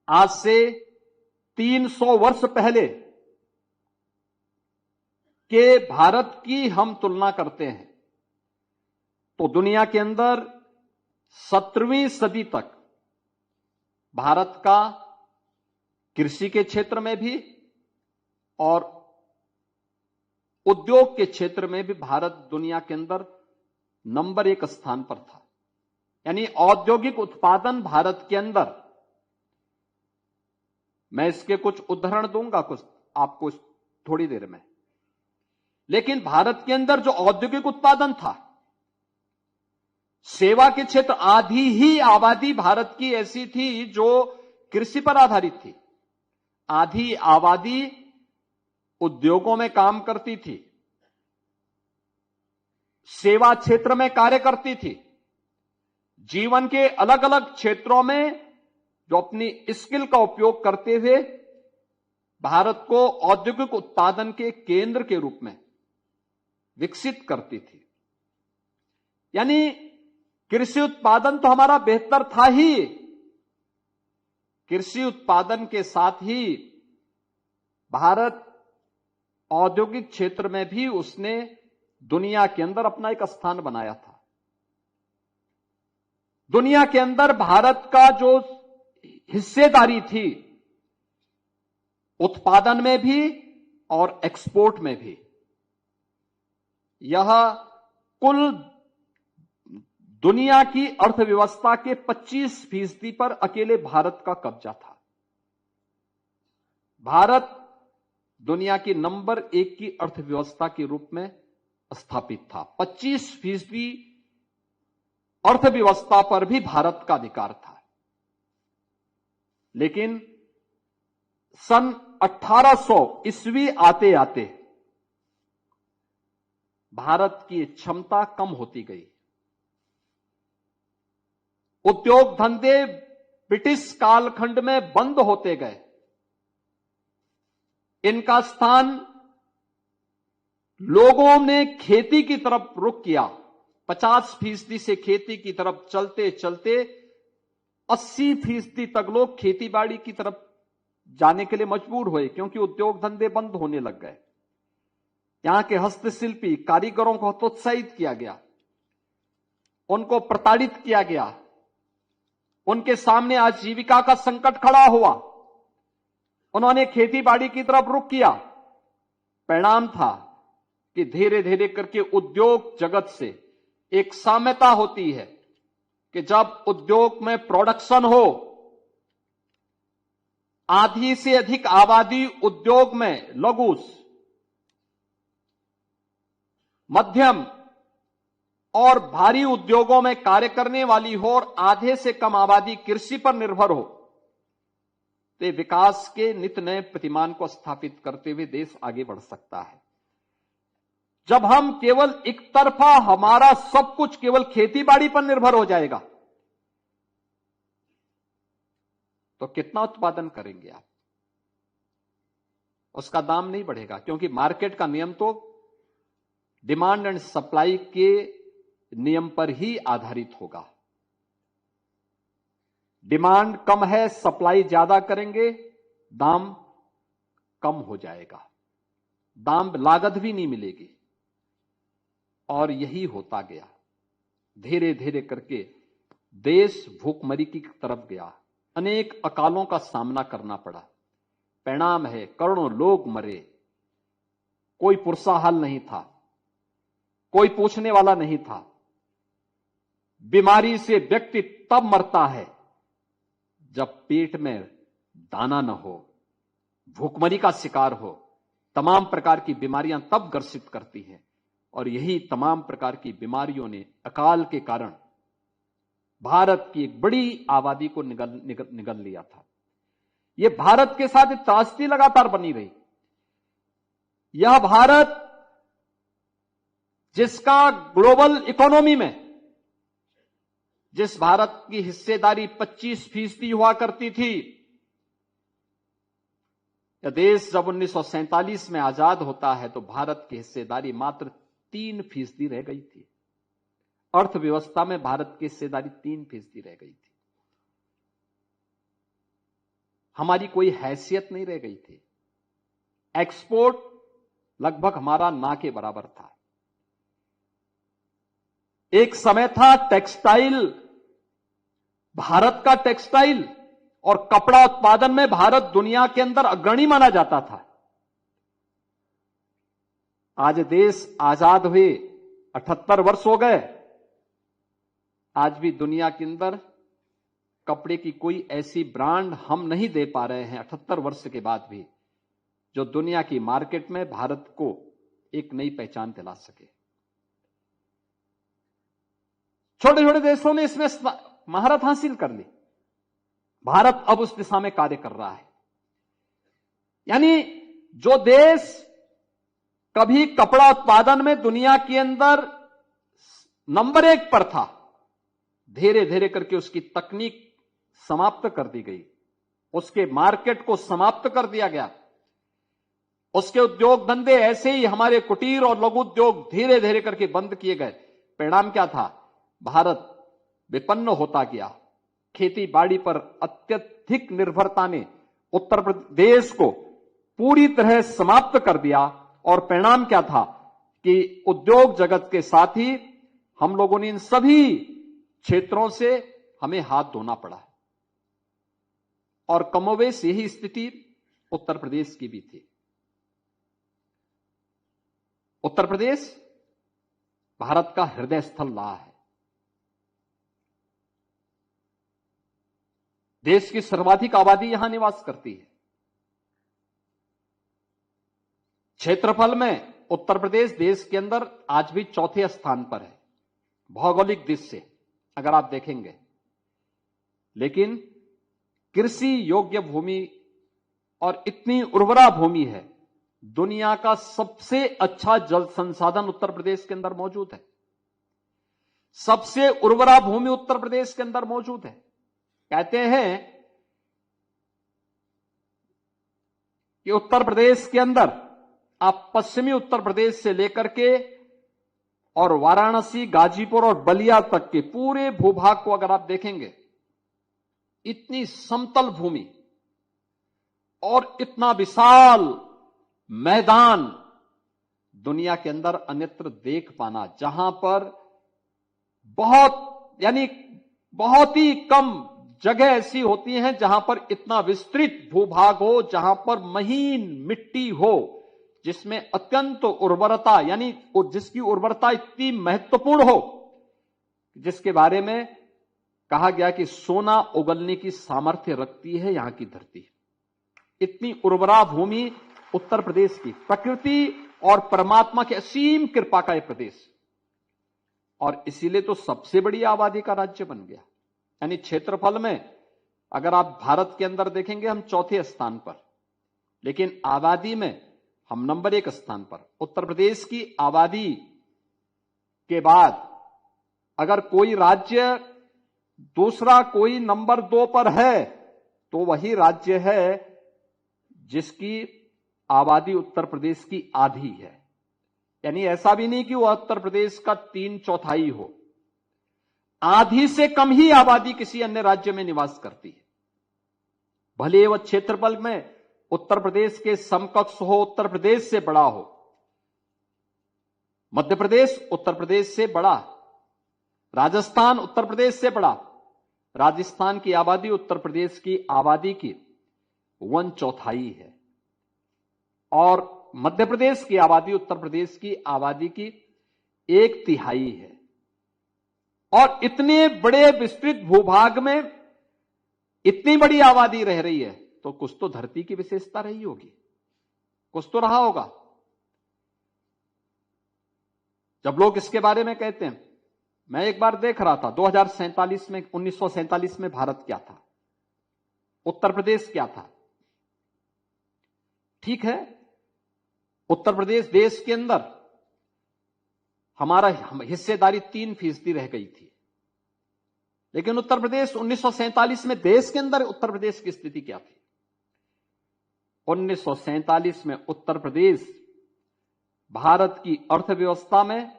आज से 300 वर्ष पहले के भारत की हम तुलना करते हैं तो दुनिया के अंदर 17वीं सदी तक भारत का कृषि के क्षेत्र में भी और उद्योग के क्षेत्र में भी भारत दुनिया के अंदर नंबर 1 स्थान पर था। यानी औद्योगिक उत्पादन भारत के अंदर, मैं इसके कुछ उदाहरण दूंगा कुछ आपको थोड़ी देर में, लेकिन भारत के अंदर जो औद्योगिक उत्पादन था, सेवा के क्षेत्र, आधी ही आबादी भारत की ऐसी थी जो कृषि पर आधारित थी, आधी आबादी उद्योगों में काम करती थी, सेवा क्षेत्र में कार्य करती थी। जीवन के अलग अलग क्षेत्रों में जो अपनी स्किल का उपयोग करते हुए भारत को औद्योगिक उत्पादन के केंद्र के रूप में विकसित करती थी। यानी कृषि उत्पादन तो हमारा बेहतर था ही, कृषि उत्पादन के साथ ही भारत औद्योगिक क्षेत्र में भी उसने दुनिया के अंदर अपना एक स्थान बनाया था। दुनिया के अंदर भारत का जो हिस्सेदारी थी उत्पादन में भी और एक्सपोर्ट में भी, यह कुल दुनिया की अर्थव्यवस्था के 25% पर अकेले भारत का कब्जा था। भारत दुनिया की नंबर 1 की अर्थव्यवस्था के रूप में स्थापित था। 25% अर्थव्यवस्था पर भी भारत का अधिकार था। लेकिन सन 1800 ईस्वी आते आते भारत की क्षमता कम होती गई। उद्योग धंधे ब्रिटिश कालखंड में बंद होते गए। इनका स्थान लोगों ने खेती की तरफ रुख किया। 50% से खेती की तरफ चलते चलते 80% तक लोग खेतीबाड़ी की तरफ जाने के लिए मजबूर हुए, क्योंकि उद्योग धंधे बंद होने लग गए। यहां के हस्तशिल्पी कारीगरों को हतोत्साहित किया गया, उनको प्रताड़ित किया गया, उनके सामने आजीविका का संकट खड़ा हुआ। उन्होंने खेतीबाड़ी की तरफ रुख किया। परिणाम था कि धीरे धीरे करके उद्योग जगत से एक साम्यता होती है कि जब उद्योग में प्रोडक्शन हो, आधी से अधिक आबादी उद्योग में लघु, मध्यम और भारी उद्योगों में कार्य करने वाली हो और आधे से कम आबादी कृषि पर निर्भर हो, तो विकास के नित नए प्रतिमान को स्थापित करते हुए देश आगे बढ़ सकता है। जब हम केवल एक तरफा हमारा सब कुछ केवल खेतीबाड़ी पर निर्भर हो जाएगा तो कितना उत्पादन करेंगे आप? उसका दाम नहीं बढ़ेगा, क्योंकि मार्केट का नियम तो डिमांड एंड सप्लाई के नियम पर ही आधारित होगा। डिमांड कम है, सप्लाई ज्यादा करेंगे, दाम कम हो जाएगा, दाम लागत भी नहीं मिलेगी। और यही होता गया। धीरे धीरे करके देश भूखमरी की तरफ गया। अनेक अकालों का सामना करना पड़ा। परिणाम है करोड़ों लोग मरे। कोई पुरसाहाल नहीं था, कोई पूछने वाला नहीं था। बीमारी से व्यक्ति तब मरता है जब पेट में दाना न हो, भूखमरी का शिकार हो। तमाम प्रकार की बीमारियां तब ग्रसित करती हैं, और यही तमाम प्रकार की बीमारियों ने अकाल के कारण भारत की एक बड़ी आबादी को निगल लिया था। यह भारत के साथ एक त्रासदी लगातार बनी रही। यह भारत जिसका ग्लोबल इकोनॉमी में, जिस भारत की हिस्सेदारी 25% हुआ करती थी, यह देश जब 1947 में आजाद होता है तो भारत की हिस्सेदारी मात्र 3% रह गई थी। अर्थव्यवस्था में भारत की हिस्सेदारी 3% रह गई थी। हमारी कोई हैसियत नहीं रह गई थी। एक्सपोर्ट लगभग हमारा ना के बराबर था। एक समय था टेक्सटाइल, भारत का टेक्सटाइल और कपड़ा उत्पादन में भारत दुनिया के अंदर अग्रणी माना जाता था। आज देश आजाद हुए 78 वर्ष हो गए, आज भी दुनिया के अंदर कपड़े की कोई ऐसी ब्रांड हम नहीं दे पा रहे हैं 78 वर्ष के बाद भी, जो दुनिया की मार्केट में भारत को एक नई पहचान दिला सके। छोटे छोटे देशों ने इसमें महारत हासिल कर ली। भारत अब उस दिशा में कार्य कर रहा है। यानी जो देश कभी कपड़ा उत्पादन में दुनिया के अंदर नंबर 1 पर था, धीरे धीरे करके उसकी तकनीक समाप्त कर दी गई, उसके मार्केट को समाप्त कर दिया गया, उसके उद्योग धंधे ऐसे ही हमारे कुटीर और लघु उद्योग धीरे धीरे करके बंद किए गए। परिणाम क्या था? भारत विपन्न होता गया। खेती बाड़ी पर अत्यधिक निर्भरता ने उत्तर प्रदेश को पूरी तरह समाप्त कर दिया और परिणाम क्या था कि उद्योग जगत के साथ ही हम लोगों ने इन सभी क्षेत्रों से हमें हाथ धोना पड़ा और कमोबेश यही स्थिति उत्तर प्रदेश की भी थी। उत्तर प्रदेश भारत का हृदय स्थल रहा है। देश की सर्वाधिक आबादी यहां निवास करती है। क्षेत्रफल में उत्तर प्रदेश देश के अंदर आज भी चौथे स्थान पर है भौगोलिक दृष्टि से अगर आप देखेंगे, लेकिन कृषि योग्य भूमि और इतनी उर्वरा भूमि है, दुनिया का सबसे अच्छा जल संसाधन उत्तर प्रदेश के अंदर मौजूद है। सबसे उर्वरा भूमि उत्तर प्रदेश के अंदर मौजूद है। कहते हैं कि उत्तर प्रदेश के अंदर आप पश्चिमी उत्तर प्रदेश से लेकर के और वाराणसी, गाजीपुर और बलिया तक के पूरे भूभाग को अगर आप देखेंगे, इतनी समतल भूमि और इतना विशाल मैदान दुनिया के अंदर अन्यत्र देख पाना, जहां पर बहुत ही कम जगह ऐसी होती हैं जहां पर इतना विस्तृत भूभाग हो, जहां पर महीन मिट्टी हो, जिसमें अत्यंत उर्वरता यानी जिसकी उर्वरता इतनी महत्वपूर्ण हो, जिसके बारे में कहा गया कि सोना उगलने की सामर्थ्य रखती है यहां की धरती। इतनी उर्वरा भूमि उत्तर प्रदेश की, प्रकृति और परमात्मा की असीम कृपा का यह प्रदेश, और इसीलिए तो सबसे बड़ी आबादी का राज्य बन गया। यानी क्षेत्रफल में अगर आप भारत के अंदर देखेंगे हम चौथे स्थान पर, लेकिन आबादी में हम नंबर 1 स्थान पर। उत्तर प्रदेश की आबादी के बाद अगर कोई राज्य दूसरा कोई नंबर 2 पर है तो वही राज्य है जिसकी आबादी उत्तर प्रदेश की आधी है। यानी ऐसा भी नहीं कि वह उत्तर प्रदेश का 3/4 हो, आधी से कम ही आबादी किसी अन्य राज्य में निवास करती है। भले वह क्षेत्रफल में उत्तर प्रदेश के समकक्ष हो, उत्तर प्रदेश से बड़ा हो, मध्य प्रदेश उत्तर प्रदेश से बड़ा, राजस्थान उत्तर प्रदेश से बड़ा। राजस्थान की आबादी उत्तर प्रदेश की आबादी की 1/4 है और मध्य प्रदेश की आबादी उत्तर प्रदेश की आबादी की 1/3 है। और इतने बड़े विस्तृत भूभाग में इतनी बड़ी आबादी रह रही है तो कुछ तो धरती की विशेषता रही होगी, कुछ तो रहा होगा। जब लोग इसके बारे में कहते हैं, मैं एक बार देख रहा था 1947 में भारत क्या था, उत्तर प्रदेश क्या था। ठीक है, उत्तर प्रदेश देश के अंदर हमारा हिस्सेदारी 3% रह गई थी, लेकिन उत्तर प्रदेश 1947 में देश के अंदर उत्तर प्रदेश की स्थिति क्या थी? 1947 में उत्तर प्रदेश भारत की अर्थव्यवस्था में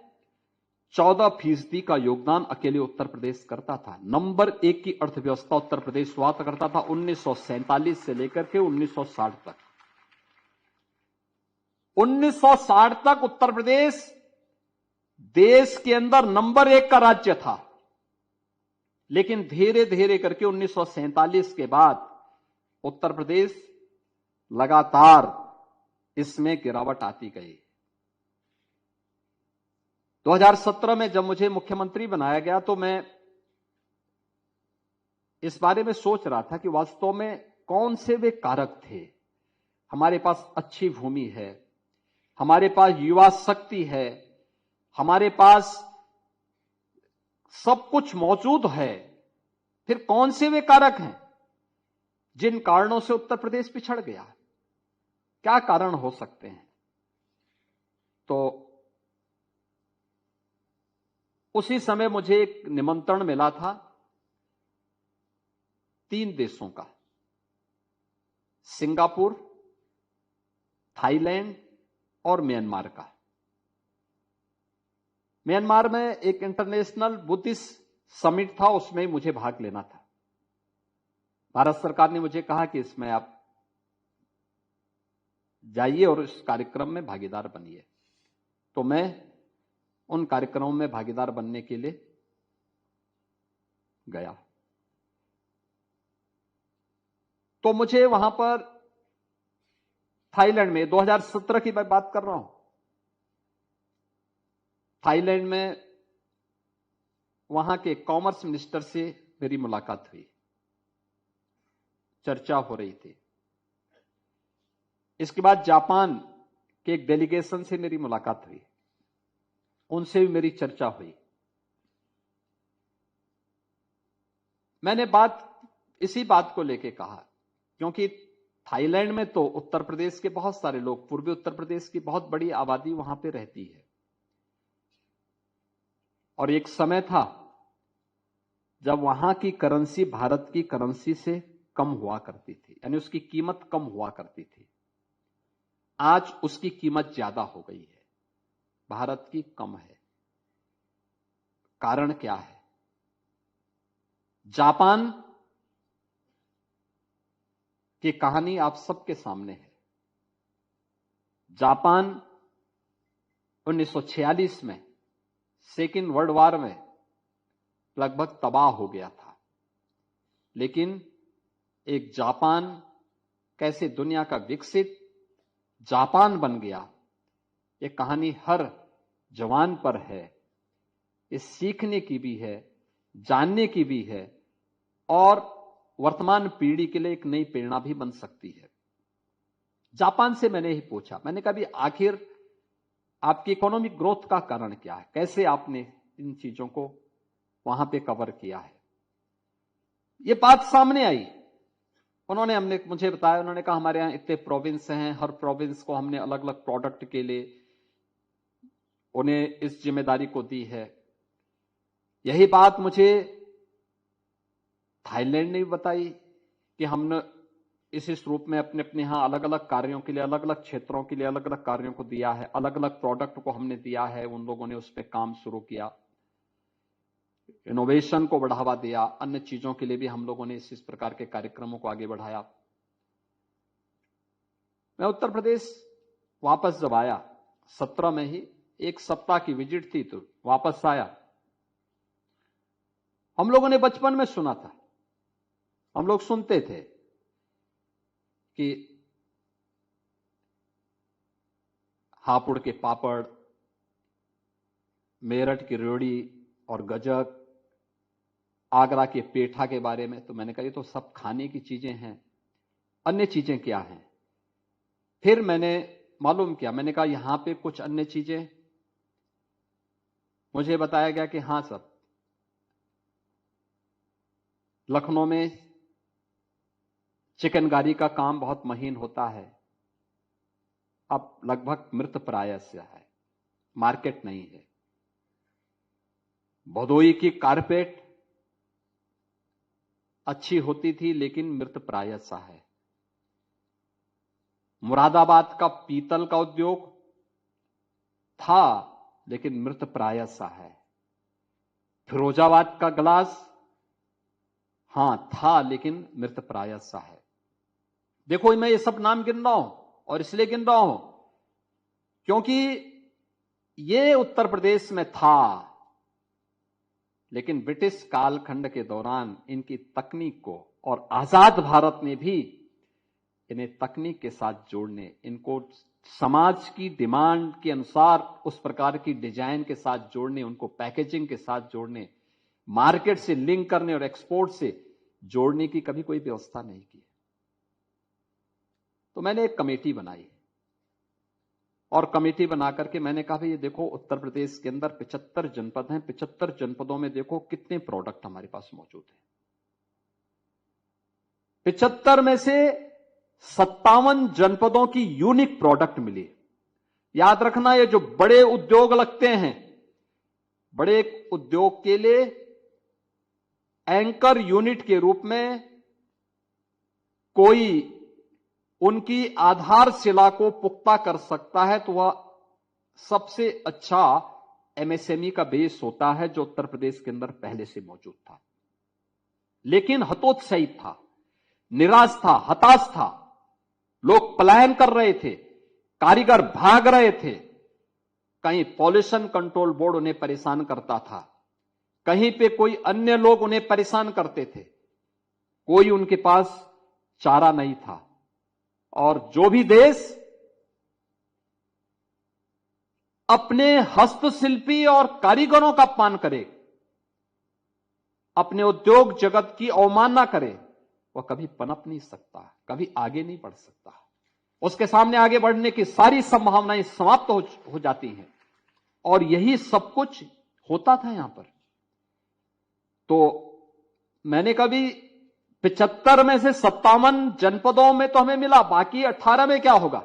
14% का योगदान अकेले उत्तर प्रदेश करता था। नंबर 1 की अर्थव्यवस्था उत्तर प्रदेश हुआ करता था 1947 से लेकर के 1960 तक। 1960 तक उत्तर प्रदेश देश के अंदर नंबर 1 का राज्य था, लेकिन धीरे धीरे करके 1947 के बाद उत्तर प्रदेश लगातार इसमें गिरावट आती गई। 2017 में जब मुझे मुख्यमंत्री बनाया गया तो मैं इस बारे में सोच रहा था कि वास्तव में कौन से वे कारक थे। हमारे पास अच्छी भूमि है, हमारे पास युवा शक्ति है, हमारे पास सब कुछ मौजूद है, फिर कौन से वे कारक हैं जिन कारणों से उत्तर प्रदेश पिछड़ गया? क्या कारण हो सकते हैं? तो उसी समय मुझे एक निमंत्रण मिला था 3 देशों का, सिंगापुर, थाईलैंड और म्यांमार का। म्यांमार में एक इंटरनेशनल बुद्धिस्ट समिट था, उसमें मुझे भाग लेना था। भारत सरकार ने मुझे कहा कि इसमें आप जाइए और इस कार्यक्रम में भागीदार बनिए। तो मैं उन कार्यक्रमों में भागीदार बनने के लिए गया। तो मुझे वहां पर थाईलैंड में 2017 की मैं बात कर रहा हूं, थाईलैंड में वहां के कॉमर्स मिनिस्टर से मेरी मुलाकात हुई, चर्चा हो रही थी। इसके बाद जापान के एक डेलीगेशन से मेरी मुलाकात हुई, उनसे भी मेरी चर्चा हुई। मैंने इसी बात को लेके कहा, क्योंकि थाईलैंड में तो उत्तर प्रदेश के बहुत सारे लोग, पूर्वी उत्तर प्रदेश की बहुत बड़ी आबादी वहां पे रहती है, और एक समय था जब वहां की करेंसी भारत की करेंसी से कम हुआ करती थी, यानी उसकी कीमत कम हुआ करती थी। आज उसकी कीमत ज्यादा हो गई है, भारत की कम है। कारण क्या है? जापान की कहानी आप सबके सामने है। जापान 1946 में सेकेंड वर्ल्ड वॉर में लगभग तबाह हो गया था, लेकिन एक जापान कैसे दुनिया का विकसित जापान बन गया, ये कहानी हर जवान पर है। ये सीखने की भी है, जानने की भी है, और वर्तमान पीढ़ी के लिए एक नई प्रेरणा भी बन सकती है। जापान से मैंने ही पूछा, मैंने कहा भी आखिर आपकी इकोनॉमिक ग्रोथ का कारण क्या है, कैसे आपने इन चीजों को वहां पे कवर किया है। ये बात सामने आई, उन्होंने मुझे बताया, उन्होंने कहा हमारे यहां इतने प्रोविंस हैं, हर प्रोविंस को हमने अलग अलग प्रोडक्ट के लिए उन्हें इस जिम्मेदारी को दी है। यही बात मुझे थाईलैंड ने भी बताई कि हमने इस रूप में अपने अपने यहां अलग अलग कार्यों के लिए, अलग अलग क्षेत्रों के लिए अलग अलग कार्यों को दिया है, अलग अलग प्रोडक्ट को हमने दिया है, उन लोगों ने उस पर काम शुरू किया, इनोवेशन को बढ़ावा दिया, अन्य चीजों के लिए भी हम लोगों ने इस प्रकार के कार्यक्रमों को आगे बढ़ाया। मैं उत्तर प्रदेश वापस जब आया 17 में ही, 1 सप्ताह की विजिट थी, तो वापस आया। हम लोगों ने बचपन में सुना था, हम लोग सुनते थे कि हापुड़ के पापड़, मेरठ की रेवड़ी और गजक, आगरा के पेठा के बारे में। तो मैंने कहा ये तो सब खाने की चीजें हैं, अन्य चीजें क्या हैं? फिर मैंने मालूम किया, मैंने कहा यहां पे कुछ अन्य चीजें। मुझे बताया गया कि हां सब, लखनऊ में चिकनकारी का काम बहुत महीन होता है, अब लगभग मृतप्राय से है, मार्केट नहीं है। भदोई की कारपेट अच्छी होती थी लेकिन मृतप्राय सा है। मुरादाबाद का पीतल का उद्योग था लेकिन मृतप्राय सा है। फिरोजाबाद का ग्लास, हां था लेकिन मृतप्राय सा है। देखो मैं ये सब नाम गिन रहा हूं और इसलिए गिन रहा हूं क्योंकि ये उत्तर प्रदेश में था, लेकिन ब्रिटिश कालखंड के दौरान इनकी तकनीक को और आजाद भारत ने भी इन्हें तकनीक के साथ जोड़ने, इनको समाज की डिमांड के अनुसार उस प्रकार की डिजाइन के साथ जोड़ने, उनको पैकेजिंग के साथ जोड़ने, मार्केट से लिंक करने और एक्सपोर्ट से जोड़ने की कभी कोई व्यवस्था नहीं की। तो मैंने एक कमेटी बनाई और कमेटी बना करके मैंने कहा भाई ये देखो उत्तर प्रदेश के अंदर 75 जनपद हैं, 75 जनपदों में देखो कितने प्रोडक्ट हमारे पास मौजूद हैं। 75 में से 57 जनपदों की यूनिक प्रोडक्ट मिली। याद रखना ये जो बड़े उद्योग लगते हैं, बड़े उद्योग के लिए एंकर यूनिट के रूप में कोई उनकी आधारशिला को पुख्ता कर सकता है तो वह सबसे अच्छा एमएसएमई का बेस होता है, जो उत्तर प्रदेश के अंदर पहले से मौजूद था। लेकिन हतोत्साहित था, निराश था, हताश था, लोग पलायन कर रहे थे, कारीगर भाग रहे थे। कहीं पॉल्यूशन कंट्रोल बोर्ड उन्हें परेशान करता था, कहीं पे कोई अन्य लोग उन्हें परेशान करते थे, कोई उनके पास चारा नहीं था। और जो भी देश अपने हस्तशिल्पी और कारीगरों का अपमान करे, अपने उद्योग जगत की अवमानना करे, वह कभी पनप नहीं सकता, कभी आगे नहीं बढ़ सकता। उसके सामने आगे बढ़ने की सारी संभावनाएं समाप्त हो जाती हैं। और यही सब कुछ होता था यहां पर। तो मैंने कभी 75 में से 57 जनपदों में तो हमें मिला, बाकी 18 में क्या होगा?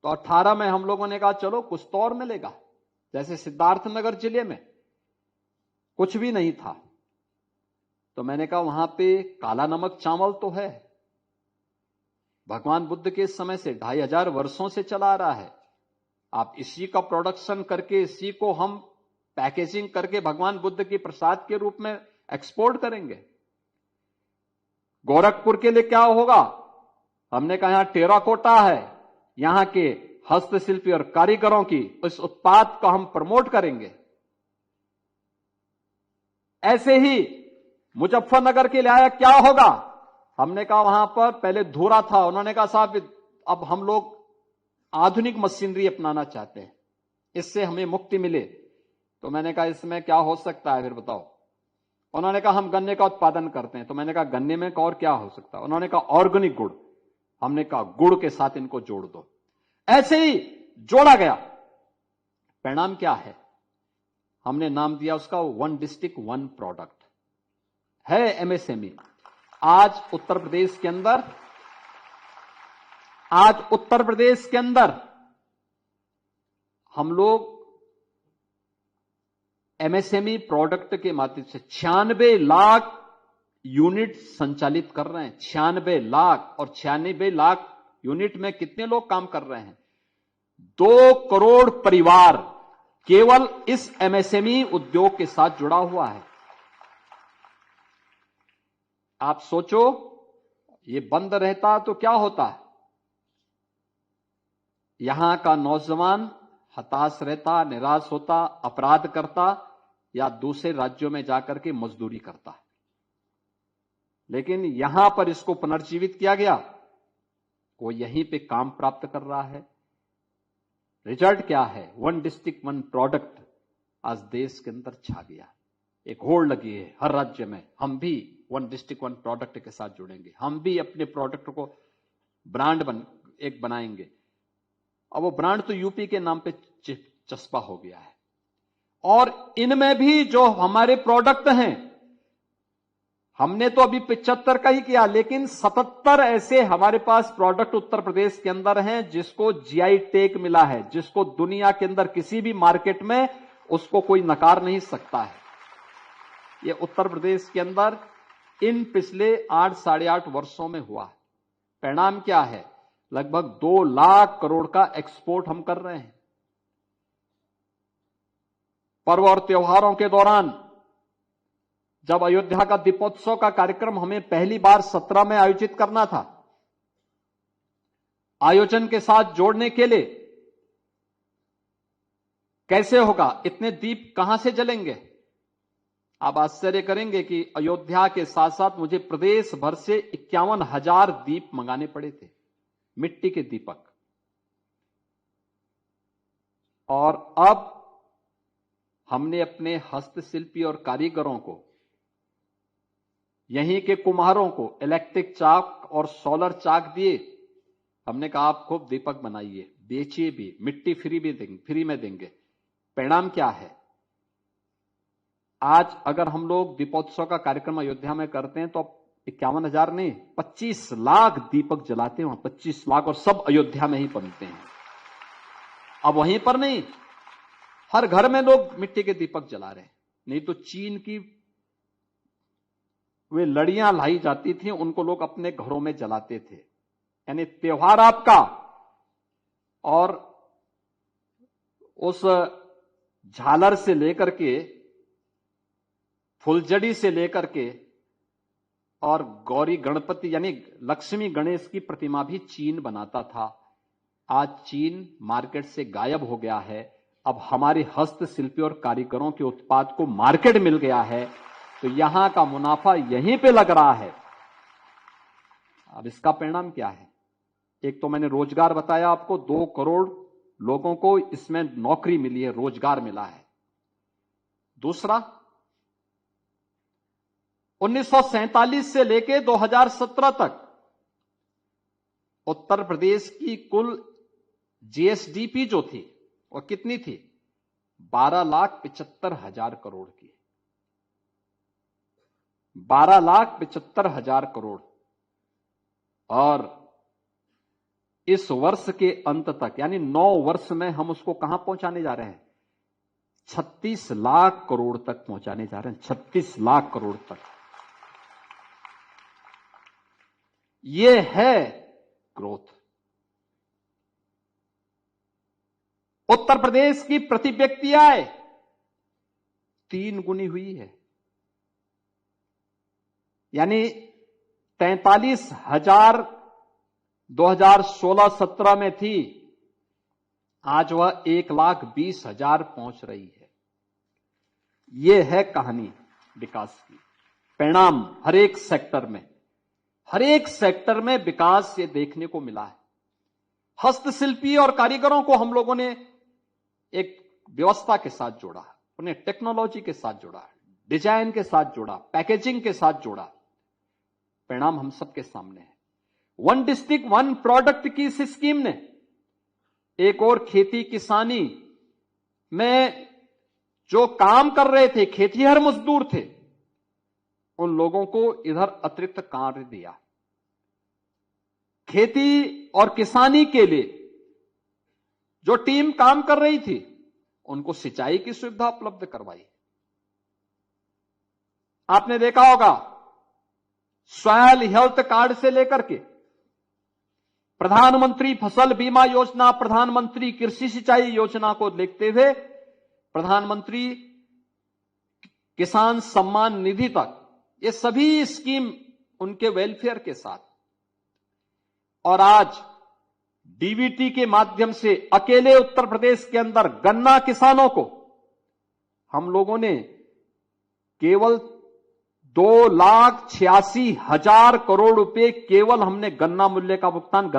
तो 18 में हम लोगों ने कहा चलो कुछ तो और मिलेगा। जैसे सिद्धार्थनगर जिले में कुछ भी नहीं था, तो मैंने कहा वहां पे काला नमक चावल तो है, भगवान बुद्ध के समय से 2500 वर्षों से चला आ रहा है। आप इसी का प्रोडक्शन करके, इसी को हम पैकेजिंग करके भगवान बुद्ध के प्रसाद के रूप में एक्सपोर्ट करेंगे। गोरखपुर के लिए क्या होगा? हमने कहा यहां टेराकोटा है, यहां के हस्तशिल्पी और कारीगरों की इस उत्पाद को हम प्रमोट करेंगे। ऐसे ही मुजफ्फरनगर के लिए आया, क्या होगा? हमने कहा वहां पर पहले धूरा था, उन्होंने कहा साहब अब हम लोग आधुनिक मशीनरी अपनाना चाहते हैं, इससे हमें मुक्ति मिले। तो मैंने कहा इसमें क्या हो सकता है फिर बताओ? उन्होंने कहा हम गन्ने का उत्पादन करते हैं। तो मैंने कहा गन्ने में और क्या हो सकता है? उन्होंने कहा ऑर्गेनिक गुड़। हमने कहा गुड़ के साथ इनको जोड़ दो। ऐसे ही जोड़ा गया। परिणाम क्या है? हमने नाम दिया उसका वन डिस्ट्रिक्ट वन प्रोडक्ट है, एमएसएमई। आज उत्तर प्रदेश के अंदर हम लोग एमएसएमई प्रोडक्ट के माध्यम से 96 लाख यूनिट संचालित कर रहे हैं। 96 लाख, और 96 लाख यूनिट में कितने लोग काम कर रहे हैं? 2 करोड़ परिवार केवल इस एमएसएमई उद्योग के साथ जुड़ा हुआ है। आप सोचो ये बंद रहता तो क्या होता? यहां का नौजवान हताश रहता, निराश होता, अपराध करता या दूसरे राज्यों में जाकर के मजदूरी करता। लेकिन यहां पर इसको पुनर्जीवित किया गया, वो यहीं पे काम प्राप्त कर रहा है। रिजल्ट क्या है? वन डिस्ट्रिक्ट वन प्रोडक्ट आज देश के अंदर छा गया। एक होड़ लगी है हर राज्य में, हम भी वन डिस्ट्रिक्ट वन प्रोडक्ट के साथ जुड़ेंगे, हम भी अपने प्रोडक्ट को ब्रांड बनाएंगे। अब वो ब्रांड तो यूपी के नाम पे चस्पा हो गया है। और इनमें भी जो हमारे प्रोडक्ट हैं, हमने तो अभी 75 का ही किया, लेकिन 77 ऐसे हमारे पास प्रोडक्ट उत्तर प्रदेश के अंदर हैं जिसको जीआई टैग मिला है, जिसको दुनिया के अंदर किसी भी मार्केट में उसको कोई नकार नहीं सकता है। ये उत्तर प्रदेश के अंदर इन पिछले 8 साढ़े 8 वर्षों में हुआ। परिणाम क्या है? लगभग 2 लाख करोड़ का एक्सपोर्ट हम कर रहे हैं। पर्व और त्योहारों के दौरान जब अयोध्या का दीपोत्सव का कार्यक्रम हमें पहली बार 17 में आयोजित करना था, आयोजन के साथ जोड़ने के लिए कैसे होगा, इतने दीप कहां से जलेंगे? आप आश्चर्य करेंगे कि अयोध्या के साथ साथ मुझे प्रदेश भर से 51,000 दीप मंगाने पड़े थे, मिट्टी के दीपक। और अब हमने अपने हस्तशिल्पी और कारीगरों को, यहीं के कुम्हारों को इलेक्ट्रिक चाक और सोलर चाक दिए। हमने कहा आप खूब दीपक बनाइए, बेचिए भी, मिट्टी फ्री में देंगे। परिणाम क्या है? आज अगर हम लोग दीपोत्सव का कार्यक्रम अयोध्या में करते हैं तो 51,000 नहीं, 25 लाख दीपक जलाते हैं वहां, 25 लाख, और सब अयोध्या में ही बनते हैं। अब वहीं पर नहीं, हर घर में लोग मिट्टी के दीपक जला रहे हैं। नहीं तो चीन की वे लड़ियां लाई जाती थी, उनको लोग अपने घरों में जलाते थे। यानी त्योहार आपका और उस झालर से लेकर के, फुलझड़ी से लेकर के, और गौरी गणपति यानी लक्ष्मी गणेश की प्रतिमा भी चीन बनाता था। आज चीन मार्केट से गायब हो गया है। अब हमारे हस्तशिल्पी और कारीगरों के उत्पाद को मार्केट मिल गया है, तो यहां का मुनाफा यहीं पे लग रहा है। अब इसका परिणाम क्या है? एक तो मैंने रोजगार बताया आपको, 2 करोड़ लोगों को इसमें नौकरी मिली है, रोजगार मिला है। दूसरा, 1947 से लेके 2017 तक उत्तर प्रदेश की कुल जीएसडीपी जो थी वो कितनी थी? 12,75,000 करोड़ की। 12,75,000 करोड़। और इस वर्ष के अंत तक यानी 9 वर्ष में हम उसको कहां पहुंचाने जा रहे हैं? 36 लाख करोड़ तक पहुंचाने जा रहे हैं, 36 लाख करोड़ तक। ये है ग्रोथ। उत्तर प्रदेश की प्रति व्यक्ति आय 3 गुनी हुई है। यानी 43,000 2016-17 में थी, आज वह 1,20,000 पहुंच रही है। यह है कहानी विकास की। परिणाम हर एक सेक्टर में विकास ये देखने को मिला है। हस्तशिल्पी और कारीगरों को हम लोगों ने एक व्यवस्था के साथ जोड़ा, उन्हें टेक्नोलॉजी के साथ जोड़ा, डिजाइन के साथ जोड़ा, पैकेजिंग के साथ जोड़ा। परिणाम हम सबके सामने है। 1 डिस्ट्रिक्ट 1 प्रोडक्ट की इस स्कीम ने एक और खेती किसानी में जो काम कर रहे थे, खेतीहर मजदूर थे, उन लोगों को इधर अतिरिक्त कार्य दिया। खेती और किसानी के लिए जो टीम काम कर रही थी, उनको सिंचाई की सुविधा उपलब्ध करवाई। आपने देखा होगा, सॉयल हेल्थ कार्ड से लेकर के प्रधानमंत्री फसल बीमा योजना, प्रधानमंत्री कृषि सिंचाई योजना को देखते हुए प्रधानमंत्री किसान सम्मान निधि तक, ये सभी स्कीम उनके वेलफेयर के साथ। और आज डीबीटी के माध्यम से अकेले उत्तर प्रदेश के अंदर गन्ना किसानों को हम लोगों ने केवल 2,86,000 करोड़ रुपए केवल हमने गन्ना मूल्य का भुगतान